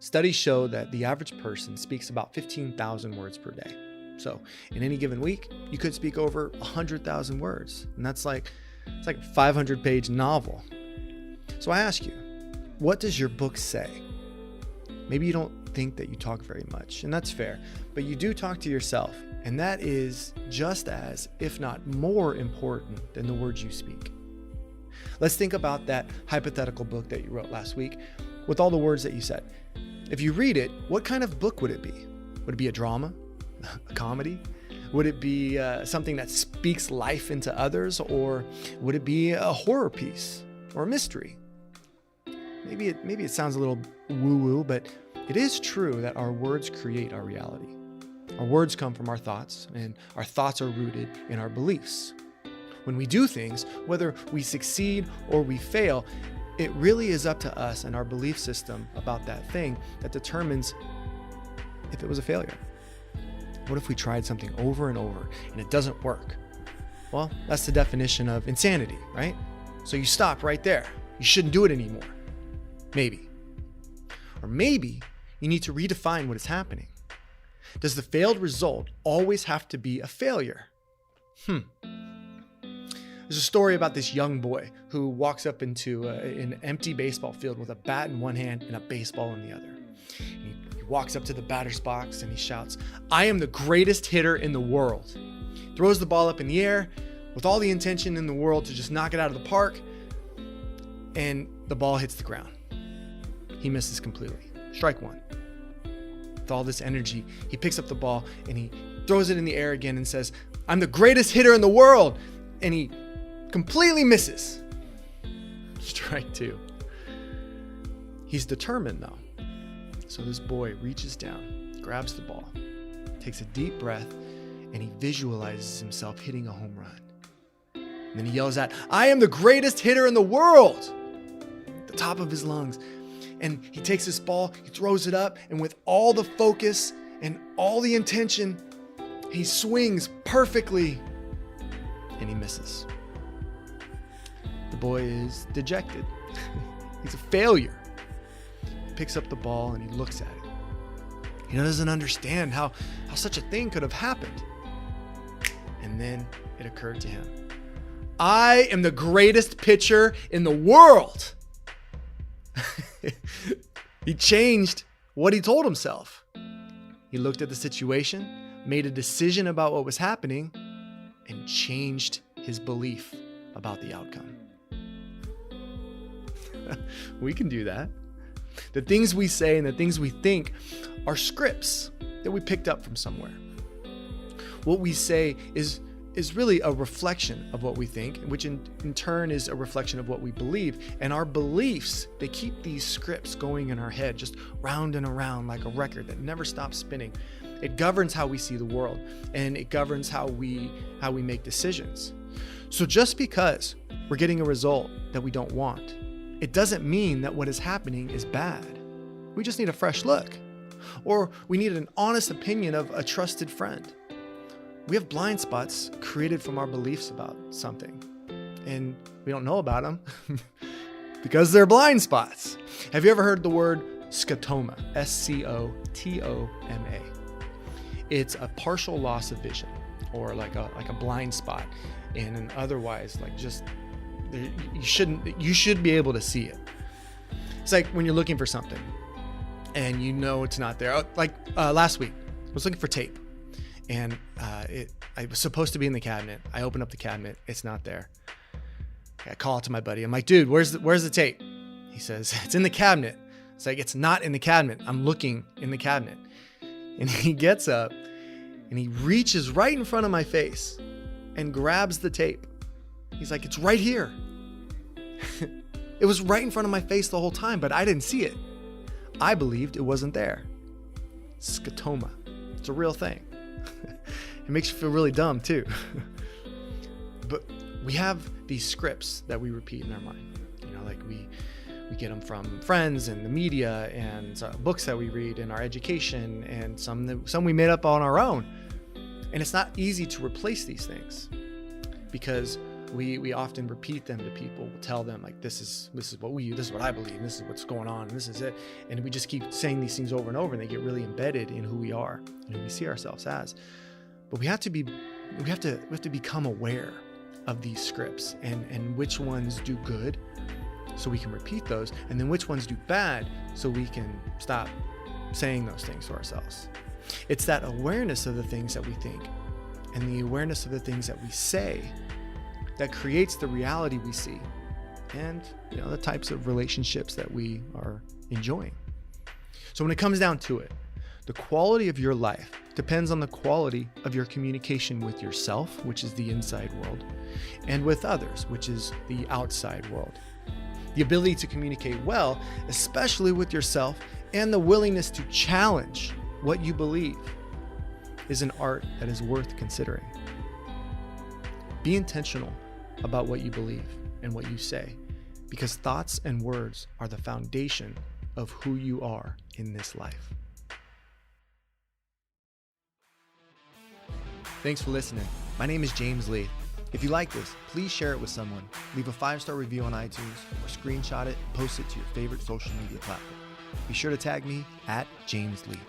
Studies show that the average person speaks about 15,000 words per day. So in any given week, you could speak over 100,000 words. And it's like a 500-page novel. So I ask you, what does your book say? Maybe you don't think that you talk very much, and that's fair, but you do talk to yourself, and that is just as, if not more important than the words you speak. Let's think about that hypothetical book that you wrote last week with all the words that you said. If you read it, what kind of book would it be? Would it be a drama? A comedy? Would it be something that speaks life into others? Or would it be a horror piece or a mystery? Maybe it sounds a little woo-woo, but it is true that our words create our reality. Our words come from our thoughts, and our thoughts are rooted in our beliefs. When we do things, whether we succeed or we fail, it really is up to us and our belief system about that thing that determines if it was a failure. What if we tried something over and over and it doesn't work? Well, that's the definition of insanity, right? So you stop right there. You shouldn't do it anymore. Maybe. Or maybe you need to redefine what is happening. Does the failed result always have to be a failure? There's a story about this young boy who walks up into an empty baseball field with a bat in one hand and a baseball in the other. He walks up to the batter's box and he shouts, "I am the greatest hitter in the world." Throws the ball up in the air with all the intention in the world to just knock it out of the park, and the ball hits the ground. He misses completely. Strike one. With all this energy, he picks up the ball and he throws it in the air again and says, "I'm the greatest hitter in the world." And he completely misses. Strike two. He's determined though. So this boy reaches down, grabs the ball, takes a deep breath, and he visualizes himself hitting a home run. And then he yells out, "I am the greatest hitter in the world!" at the top of his lungs. And he takes this ball, he throws it up, and with all the focus and all the intention, he swings perfectly, and he misses. The boy is dejected. He's a failure. He picks up the ball and he looks at it. He doesn't understand how such a thing could have happened. And then it occurred to him, "I am the greatest pitcher in the world." He changed what he told himself. He looked at the situation, made a decision about what was happening, and changed his belief about the outcome. We can do that. The things we say and the things we think are scripts that we picked up from somewhere. What we say is really a reflection of what we think, which in turn is a reflection of what we believe. And our beliefs, they keep these scripts going in our head, just round and around like a record that never stops spinning. It governs how we see the world, and it governs how we make decisions. So just because we're getting a result that we don't want, it doesn't mean that what is happening is bad. We just need a fresh look, or we need an honest opinion of a trusted friend. We have blind spots created from our beliefs about something, and we don't know about them because they're blind spots. Have you ever heard the word scotoma? S-C-O-T-O-M-A. It's a partial loss of vision, or like a blind spot, and an otherwise you should be able to see it. It's like when you're looking for something and you know it's not there. Last week, I was looking for tape. And I was supposed to be in the cabinet. I open up the cabinet. It's not there. I call it to my buddy. I'm like, "Dude, where's the tape?" He says, "It's in the cabinet." It's like, "It's not in the cabinet. I'm looking in the cabinet." And he gets up and he reaches right in front of my face and grabs the tape. He's like, "It's right here." It was right in front of my face the whole time, but I didn't see it. I believed it wasn't there. Scotoma. It's a real thing. It makes you feel really dumb too. But we have these scripts that we repeat in our mind. Like we get them from friends and the media and books that we read in our education, and some we made up on our own. And it's not easy to replace these things because We often repeat them to people. We'll tell them like, this is what I believe, this is what's going on, and this is it. And we just keep saying these things over and over, and they get really embedded in who we are and who we see ourselves as. But we have to become aware of these scripts and which ones do good, so we can repeat those, and then which ones do bad, so we can stop saying those things to ourselves. It's that awareness of the things that we think and the awareness of the things that we say that creates the reality we see and the types of relationships that we are enjoying. So when it comes down to it, the quality of your life depends on the quality of your communication with yourself, which is the inside world, and with others, which is the outside world. The ability to communicate well, especially with yourself, and the willingness to challenge what you believe is an art that is worth considering. Be intentional about what you believe and what you say, because thoughts and words are the foundation of who you are in this life. Thanks for listening. My name is James Lee. If you like this, please share it with someone. Leave a 5-star review on iTunes or screenshot it and post it to your favorite social media platform. Be sure to tag me at James Lee.